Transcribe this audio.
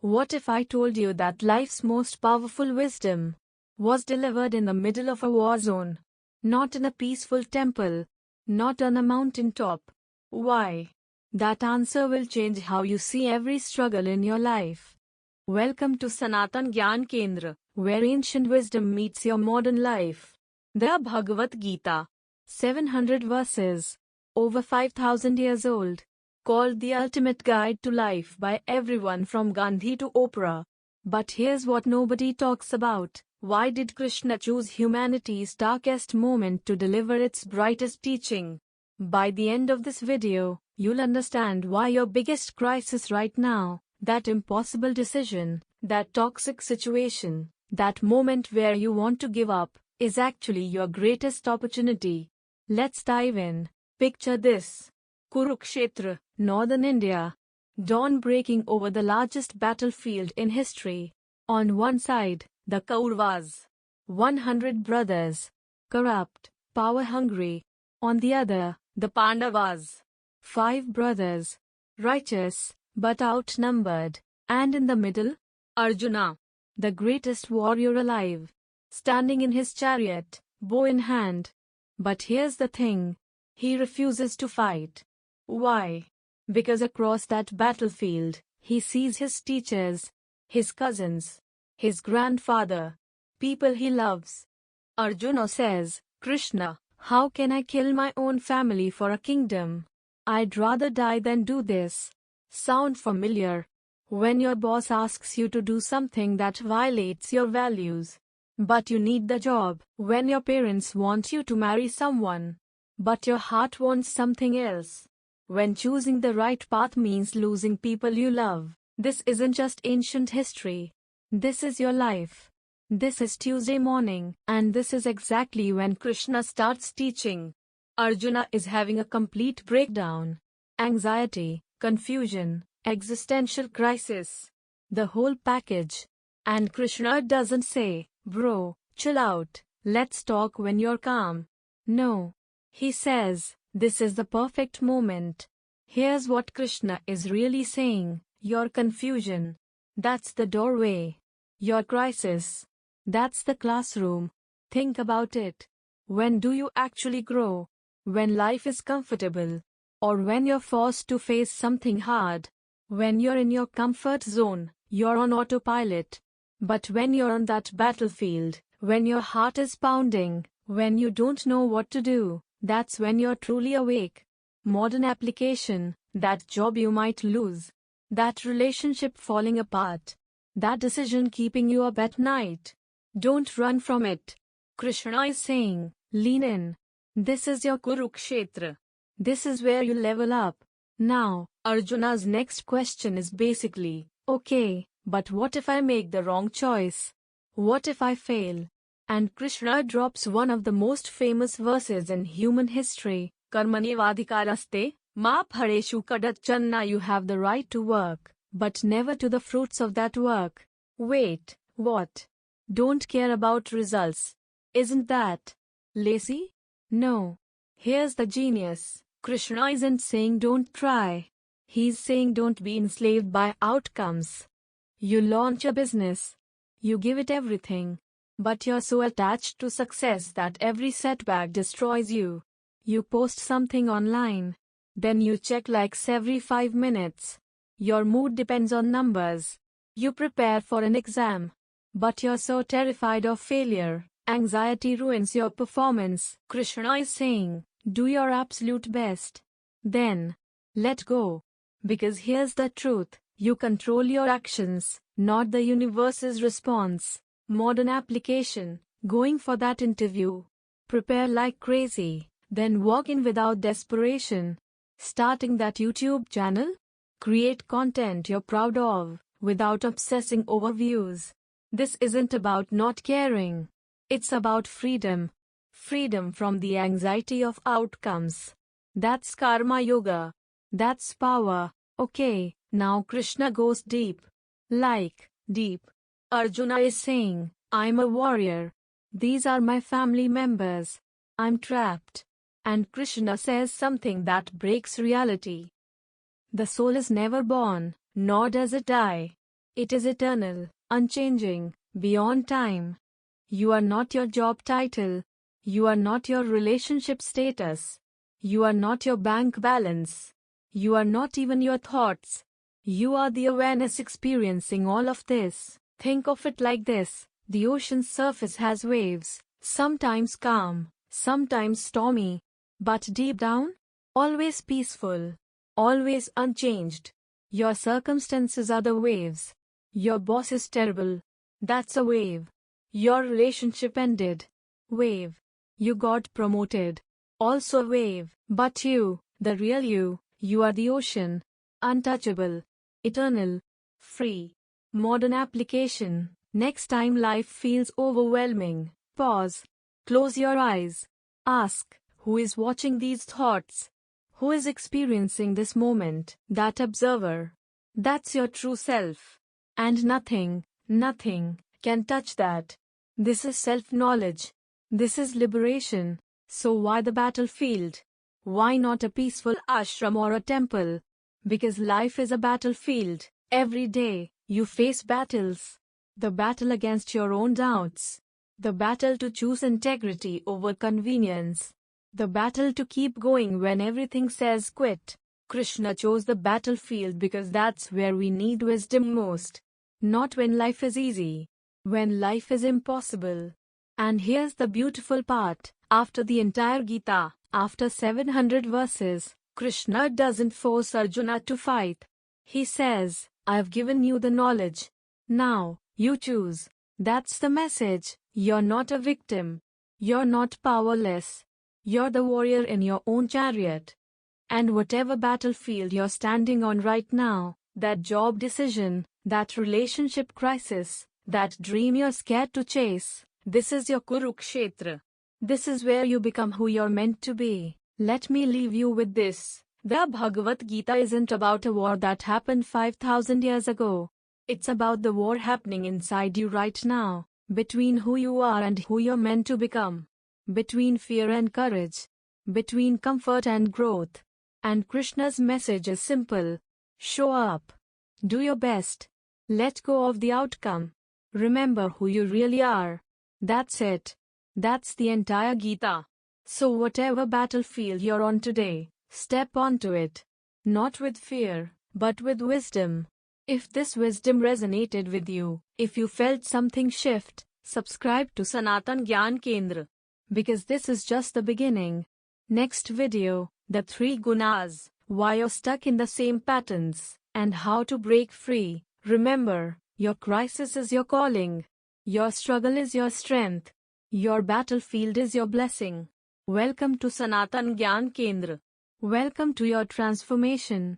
What if I told you that life's most powerful wisdom was delivered in the middle of a war zone? Not in a peaceful temple, not on a mountain top. Why? That answer will change how you see every struggle in your life. Welcome to Sanatan Gyan Kendra, where ancient wisdom meets your modern life. The Bhagavad Gita, 700 verses, over 5,000 years old, called the ultimate guide to life by everyone from Gandhi to Oprah. But here's what nobody talks about. Why did Krishna choose humanity's darkest moment to deliver its brightest teaching? By the end of this video, you'll understand why your biggest crisis right now, that impossible decision, that toxic situation, that moment where you want to give up, is actually your greatest opportunity. Let's dive in. Picture this. Kurukshetra, northern India. Dawn breaking over the largest battlefield in history. On one side, the Kauravas, 100 brothers, corrupt, power-hungry. On the other, the Pandavas, 5 brothers, righteous, but outnumbered. And in the middle, Arjuna, the greatest warrior alive, standing in his chariot, bow in hand. But here's the thing, he refuses to fight. Why? Because across that battlefield, he sees his teachers, his cousins, his grandfather, people he loves. Arjuna says, Krishna, how can I kill my own family for a kingdom? I'd rather die than do this. Sound familiar? When your boss asks you to do something that violates your values, but you need the job. When your parents want you to marry someone, but your heart wants something else. When choosing the right path means losing people you love. This isn't just ancient history. This is your life. This is Tuesday morning, and this is exactly when Krishna starts teaching. Arjuna is having a complete breakdown. Anxiety, confusion, existential crisis. The whole package. And Krishna doesn't say, bro, chill out, let's talk when you're calm. No. He says, this is the perfect moment. Here's what Krishna is really saying. Your confusion, that's the doorway. Your crisis, that's the classroom. Think about it. When do you actually grow? When life is comfortable? Or when you're forced to face something hard? When you're in your comfort zone, you're on autopilot. But when you're on that battlefield, when your heart is pounding, when you don't know what to do, that's when you're truly awake. Modern application, that job you might lose, that relationship falling apart, that decision keeping you up at night. Don't run from it. Krishna is saying, lean in. This is your Kurukshetra. This is where you level up. Now, Arjuna's next question is basically, okay, but what if I make the wrong choice? What if I fail? And Krishna drops one of the most famous verses in human history, Karmanevadhikaraste, Ma phareshu kadachanna. You have the right to work, but never to the fruits of that work. Wait, what? Don't care about results. Isn't that lazy? No. Here's the genius. Krishna isn't saying don't try. He's saying don't be enslaved by outcomes. You launch a business. You give it everything. But you're so attached to success that every setback destroys you. You post something online. Then you check likes every 5 minutes. Your mood depends on numbers. You prepare for an exam. But you're so terrified of failure. Anxiety ruins your performance. Krishna is saying, do your absolute best. Then, let go. Because here's the truth. You control your actions, not the universe's response. Modern application, going for that interview. Prepare like crazy, then walk in without desperation. Starting that YouTube channel? Create content you're proud of, without obsessing over views. This isn't about not caring. It's about freedom. Freedom from the anxiety of outcomes. That's karma yoga. That's power. Okay, now Krishna goes deep. Like, deep. Arjuna is saying, I'm a warrior. These are my family members. I'm trapped. And Krishna says something that breaks reality. The soul is never born, nor does it die. It is eternal, unchanging, beyond time. You are not your job title. You are not your relationship status. You are not your bank balance. You are not even your thoughts. You are the awareness experiencing all of this. Think of it like this: the ocean's surface has waves, sometimes calm, sometimes stormy, but deep down, always peaceful, always unchanged. Your circumstances are the waves. Your boss is terrible. That's a wave. Your relationship ended. Wave. You got promoted. Also a wave. But you, the real you are the ocean. Untouchable. Eternal. Free. Modern application. Next time life feels overwhelming, pause. Close your eyes. Ask, who is watching these thoughts? Who is experiencing this moment? That observer. That's your true self. And nothing can touch that. This is self-knowledge. This is liberation. So why the battlefield? Why not a peaceful ashram or a temple? Because life is a battlefield. Every day, you face battles. The battle against your own doubts. The battle to choose integrity over convenience. The battle to keep going when everything says quit. Krishna chose the battlefield because that's where we need wisdom most. Not when life is easy. When life is impossible. And here's the beautiful part. After the entire Gita, after 700 verses, Krishna doesn't force Arjuna to fight. He says, I've given you the knowledge. Now, you choose. That's the message. You're not a victim. You're not powerless. You're the warrior in your own chariot. And whatever battlefield you're standing on right now, that job decision, that relationship crisis, that dream you're scared to chase, this is your Kurukshetra. This is where you become who you're meant to be. Let me leave you with this. The Bhagavad Gita isn't about a war that happened 5,000 years ago. It's about the war happening inside you right now, between who you are and who you're meant to become, between fear and courage, between comfort and growth. And Krishna's message is simple. Show up. Do your best. Let go of the outcome. Remember who you really are. That's it. That's the entire Gita. So whatever battlefield you're on today, step onto it. Not with fear, but with wisdom. If this wisdom resonated with you, if you felt something shift, subscribe to Sanatan Gyan Kendra. Because this is just the beginning. Next video, the 3 gunas, why you're stuck in the same patterns, and how to break free. Remember, your crisis is your calling. Your struggle is your strength. Your battlefield is your blessing. Welcome to Sanatan Gyan Kendra. Welcome to your transformation.